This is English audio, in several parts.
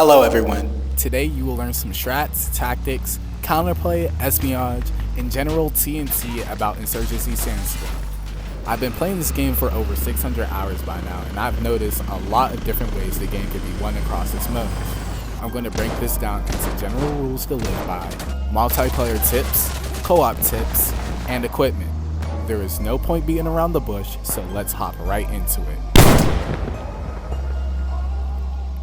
Hello everyone. Today you will learn some strats, tactics, counterplay, espionage, and general TNT about Insurgency Sandstorm. I've been playing this game for over 600 hours by now, and I've noticed a lot of different ways the game could be won across its modes. I'm going to break this down into general rules to live by, multiplayer tips, co-op tips, and equipment. There is no point beating around the bush, so let's hop right into it.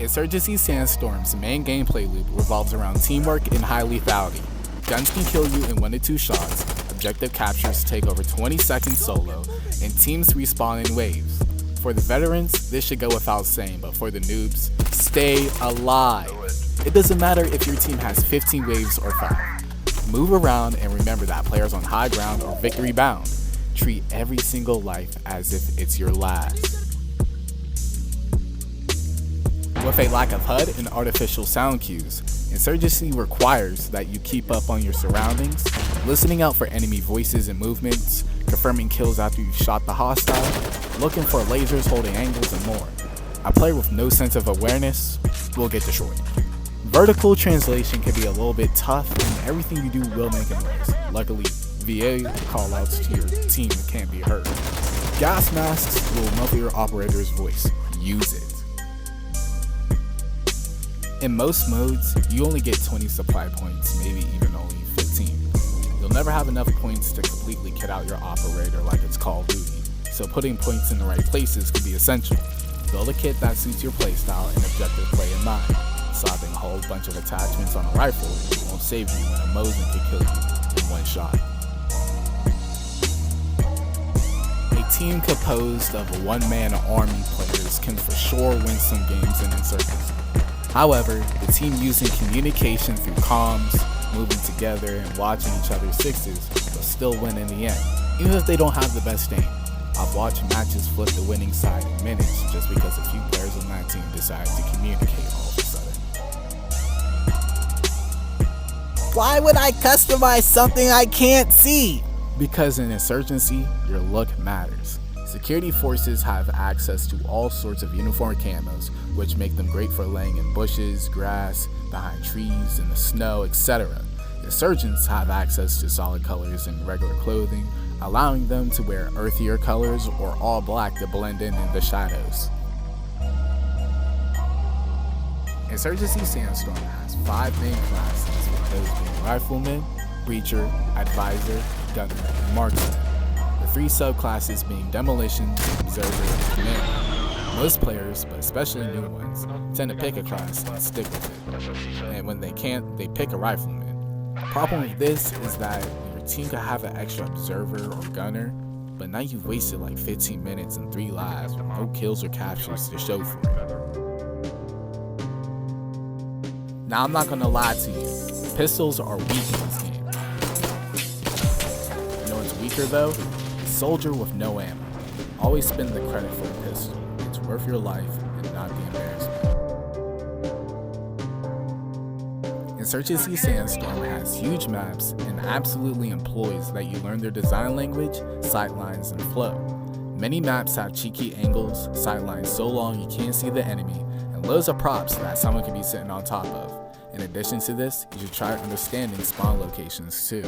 Insurgency Sandstorm's main gameplay loop revolves around teamwork and high lethality. Guns can kill you in 1 to 2 shots, objective captures take over 20 seconds solo, and teams respawn in waves. For the veterans, this should go without saying, but for the noobs, stay alive. It doesn't matter if your team has 15 waves or 5. Move around and remember that players on high ground are victory bound. Treat every single life as if it's your last. With a lack of HUD and artificial sound cues, Insurgency requires that you keep up on your surroundings, listening out for enemy voices and movements, confirming kills after you've shot the hostile, looking for lasers holding angles, and more. A player with no sense of awareness will get destroyed. Vertical translation can be a little bit tough, and everything you do will make a noise. Luckily, VA callouts to your team can't be heard. Gas masks will muffle your operator's voice. Use it. In most modes, you only get 20 supply points, maybe even only 15. You'll never have enough points to completely kit out your operator like it's Call of Duty, so putting points in the right places can be essential. Build a kit that suits your playstyle and objective play in mind. Slapping a whole bunch of attachments on a rifle won't save you when a Mosin can kill you in 1 shot. A team composed of one-man army players can for sure win some games in Insurgency. However, the team using communication through comms, moving together, and watching each other's sixes will still win in the end, even if they don't have the best aim. I've watched matches flip the winning side in minutes just because a few players on that team decided to communicate all of a sudden. Why would I customize something I can't see? Because in Insurgency, your look matters. Security forces have access to all sorts of uniform camos, which make them great for laying in bushes, grass, behind trees, in the snow, etc. Insurgents have access to solid colors in regular clothing, allowing them to wear earthier colors or all black to blend in the shadows. Insurgency Sandstorm has 5 main classes, with those being Rifleman, Breacher, Advisor, Gunner, and Marksman. The 3 subclasses being Demolition, Observer, and Commander. Most players, but especially new ones, tend to pick a class and stick with it. And when they can't, they pick a Rifleman. The problem with this is that your team could have an extra Observer or Gunner, but now you've wasted like 15 minutes and 3 lives with no kills or captures to show for it. Now I'm not gonna lie to you, pistols are weak in this game. You know what's weaker though? Soldier with no ammo. Always spend the credit for a pistol. It's worth your life and not the embarrassment. Insurgency Sandstorm has huge maps and absolutely employs that you learn their design language, sightlines, and flow. Many maps have cheeky angles, sightlines so long you can't see the enemy, and loads of props that someone can be sitting on top of. In addition to this, you should try understanding spawn locations too.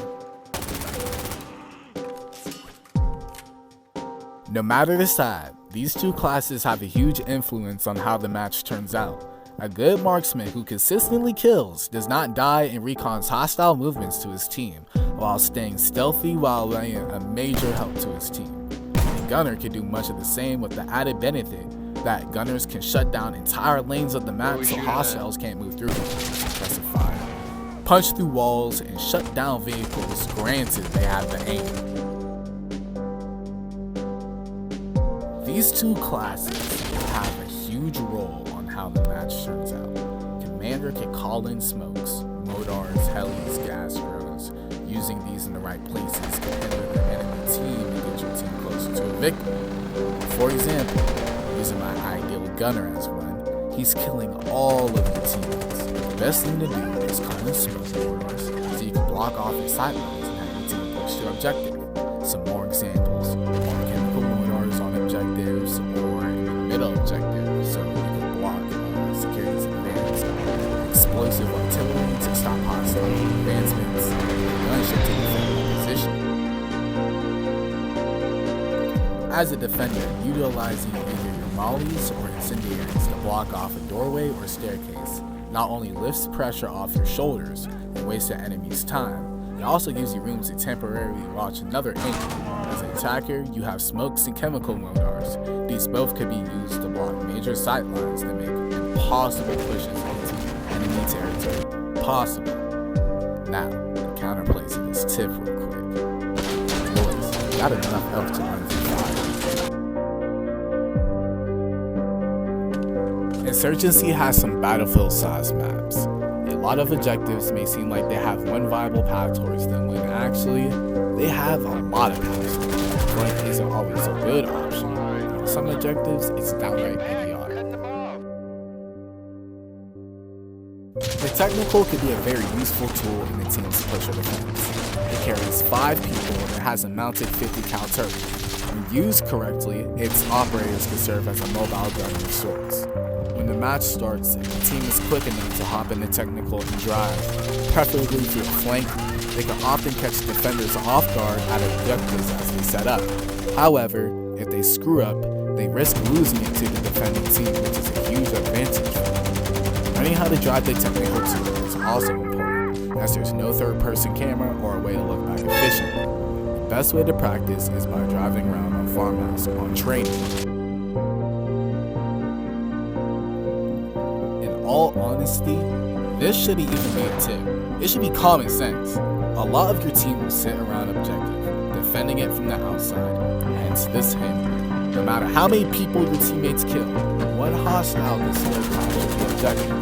No matter the side, these 2 classes have a huge influence on how the match turns out. A good marksman who consistently kills does not die and recons hostile movements to his team, while staying stealthy while laying a major help to his team. A gunner can do much of the same with the added benefit that gunners can shut down entire lanes of the map so hostiles can't move through them, suppressive fire, punch through walls, and shut down vehicles granted they have the aim. These 2 classes have a huge role on how the match turns out. Commander can call in smokes, Modars, helis, gas drones. Using these in the right places can hinder the enemy team and get your team closer to a victory. For example, using my ideal gunner as one, he's killing all of your teammates. The best thing to do is call in smoke Modars so you can block off your sight lines and have your team push your objective. Some more examples. Chemical Modars on objectives or in the middle objective so you can block security's advance. explosive artillery to stop hostile advancements, and gunship to defend your position. As a defender, utilizing either your mollies or incendiaries to block off a doorway or staircase not only lifts pressure off your shoulders and wastes the enemy's time, it also gives you room to temporarily launch another angle. As an attacker, you have smokes and chemical mortars. These both could be used to block major sight lines that make impossible pushes into enemy territory possible. Now, the counterplay to this tip real quick. Boys, got enough health to run through fire. Insurgency has some battlefield-sized maps. A lot of objectives may seem like they have one viable path towards them when actually they have a lot of paths. Flank isn't always a good option. On some objectives, it's downright idiotic. The technical could be a very useful tool in the team's push or defense. It carries 5 people and it has a mounted 50 cal turret. When used correctly, its operators can serve as a mobile gun of sorts. When the match starts, if the team is quick enough to hop in the technical and drive, preferably to a flank, they can often catch defenders off guard at objectives as they set up. However, if they screw up, they risk losing it to the defending team, which is a huge advantage for them. Learning how to drive the technical tool is also important, as there's no third-person camera or a way to look back efficiently. The best way to practice is by driving around on farmhouse on training. In all honesty, this shouldn't even be a tip. It should be common sense. A lot of your team will sit around objective, defending it from the outside, hence this hint. No matter how many people your teammates kill, one hostile can still capture the objective.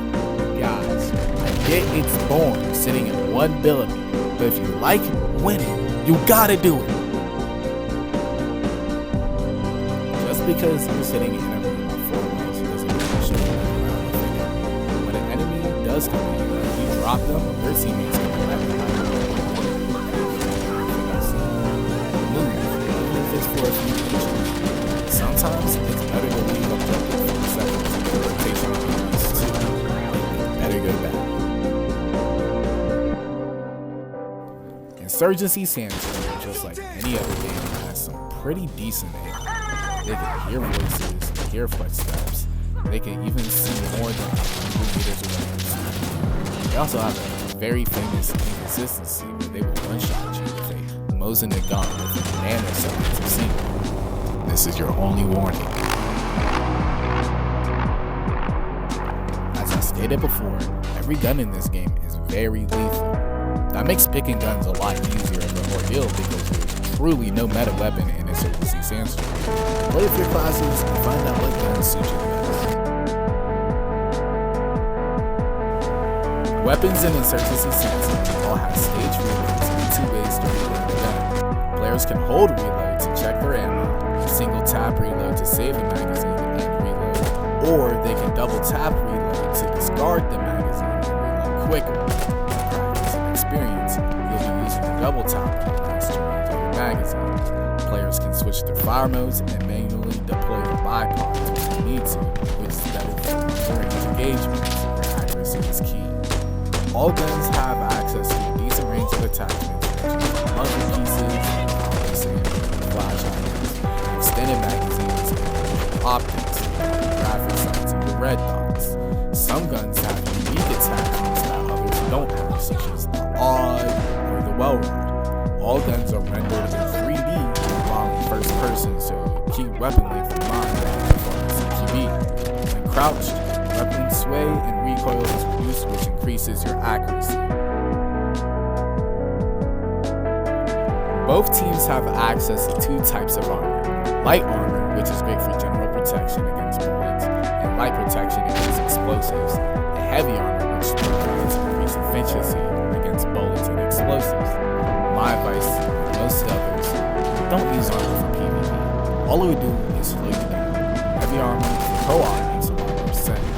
Guys, I get it's boring sitting in one building, but if you like winning, you gotta do it. Just because you're sitting in a room of 4 walls doesn't mean you should be around the figure. When an enemy does come in, if you drop them, your teammates can be left behind. For a few inches. Sometimes it's better to leave objective for a second to get rotation on these too. Better go back. Insurgency Sandstorm, just like any other game, has some pretty decent aim. They can hear voices, hear footsteps. They can even see more than 100 meters away. They also have a very famous inconsistency where they will one-shot you with a Mosin the gun within nanoseconds of seeing. This is your only warning. As I stated before, every gun in this game is very lethal. That makes picking guns a lot easier of an ordeal because there's truly no meta weapon in Insurgency Sandstorm. Play with your classes and find out what guns suit you the best. Weapons in Insurgency Sandstorm all have stage reloads and 2 ways to reload the gun. Players can hold reload to check their ammo, single tap reload to save a magazine and reload, or they can double tap reload to discard the magazine and reload quicker. For practice and experience, you'll be using the double tap buttons to reload your magazine. Players can switch their fire modes and manually deploy the bipods if they need to, which is better for during engagements where accuracy is key. All guns have access to a decent range of attachments, muzzle pieces, flash items, extended magazines, optics, graphic sights, and the red dots. Some guns have unique attachments that others don't have, such as the odd or the well rod. All guns are rendered in 3D while in first person, so keep weapon length in mind for CQB. When crouched, weapon sway and recoil is reduced, which increases your accuracy. Both teams have access to 2 types of armor. Light armor, which is great for general protection against bullets, and light protection against explosives. And heavy armor, which provides increased efficiency against bullets and explosives. My advice, and most others, don't use armor for PvP. All it would do is slow you down. Heavy armor for co-op makes a lot more sense.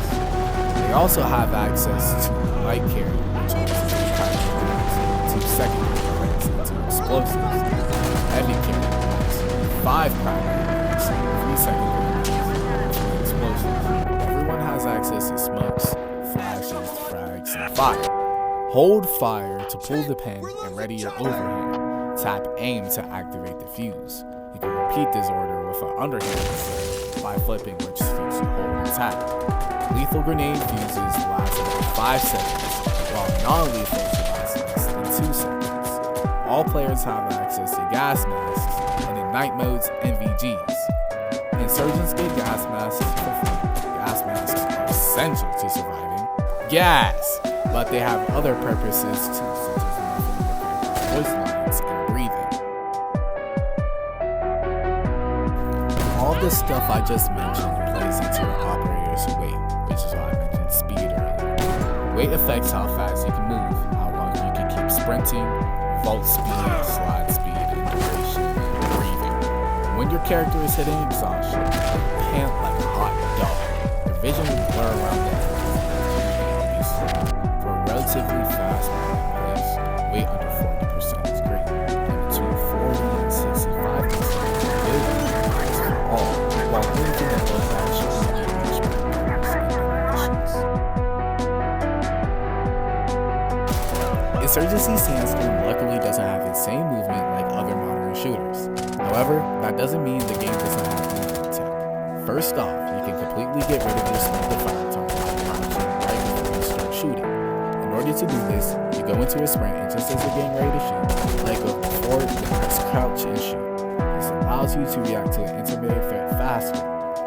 They also have access to light carry, which uses 3 primary rounds, 2 secondary rounds, and 2 explosives. Heavy carry rounds, 5 primary rounds, 3 secondary rounds, 2 explosives. Everyone has access to smokes, flashes, frags, and fire. Hold fire to pull the pin and ready your overhand. Tap aim to activate the fuse. You can repeat this order with an underhand by flipping which fuse you hold and tap. Lethal grenade fuses last about 5 seconds, while non-lethal last less than 2 seconds. All players have access to gas masks, and in night modes, NVGs. Insurgents get gas masks for free. Gas masks are essential to surviving. Gas! But they have other purposes too, such as muffling your voice lines and breathing. All the stuff I just mentioned plays into your operator's weight, which is why I mentioned speed earlier. Weight affects how fast you can move, how long you can keep sprinting, vault speed, slide speed, and duration, and breathing. When your character is hitting exhaustion, you pant like a hot dog. Your vision will blur around the edges. For a relatively fast moving place, weight under 40% is great, and between 40 and 65% is good for all, while anything above that should be reached by players in conditions. Insurgency Sandstorm luckily doesn't have insane movement like other modern shooters. However, that doesn't mean the game doesn't have movement tech. First off, you can completely get rid of your smoke to fire time by crouching right before you start shooting. In order to do this, you go into a sprint and just as you're getting ready to shoot, let go forward, then press crouch and shoot. This allows you to react to an intermediate threat faster.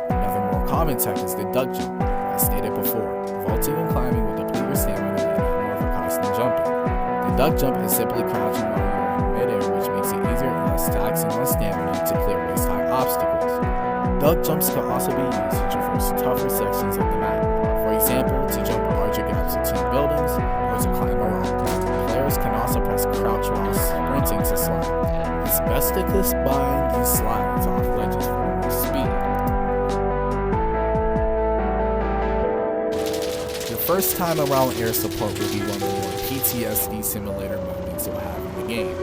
Another more common tech is the duck jump, as stated before. Vaulting and climbing will deplete your stamina and have more of a cost than jumping. The duck jump is simply crouching while you are in midair, which makes it easier and less taxing on stamina to clear waist-high obstacles. Duck jumps can also be used to traverse tougher sections of the map. For example, to jump larger gaps between buildings, or to climb a rock. Players can also press crouch while sprinting to slide. It's best to clip behind these slides off ledges for more speed. Your first time around air support will be one of the more PTSD simulator moments you'll have in the game.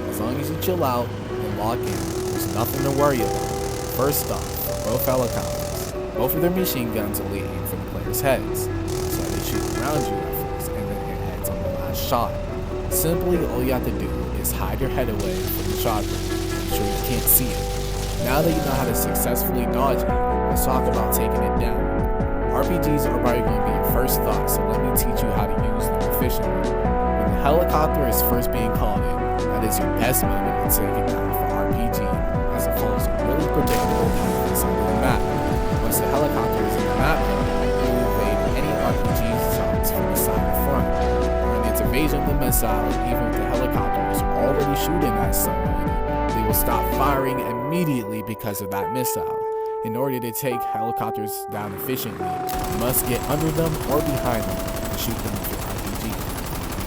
As long as you chill out and lock in, there's nothing to worry about. First off, both helicopters, both of their machine guns only aim for the players' heads, so they shoot around you at first and then hit heads on the last shot. Simply, all you have to do is hide your head away from the shotgun, make sure you can't see it. Now that you know how to successfully dodge it, let's talk about taking it down. RPGs are probably going to be your first thought, so let me teach you how to use them efficiently. When the helicopter is first being called in, that is your best moment to take it down for RPG, as it follows a really predictable path on the map. Once the helicopter is in the map, you will evade any RPG zones from the side or front. When it's evasion of the missile, even if the helicopter is already shooting at someone, they will stop firing immediately because of that missile. In order to take helicopters down efficiently, you must get under them or behind them and shoot them with your RPG.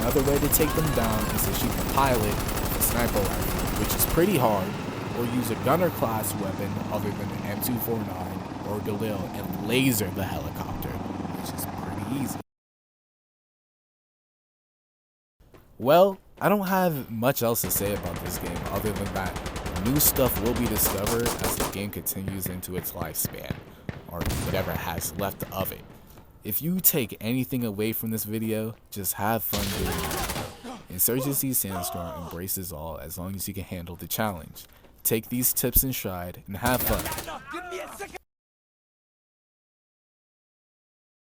Another way to take them down is to shoot the pilot with a sniper rifle, which is pretty hard, or use a gunner class weapon other than the M249 or Galil and laser the helicopter, which is pretty easy. Well, I don't have much else to say about this game other than that new stuff will be discovered as the game continues into its lifespan, or whatever has left of it. If you take anything away from this video, just have fun doing it. Insurgency Sandstorm embraces all as long as you can handle the challenge. Take these tips in stride and have fun.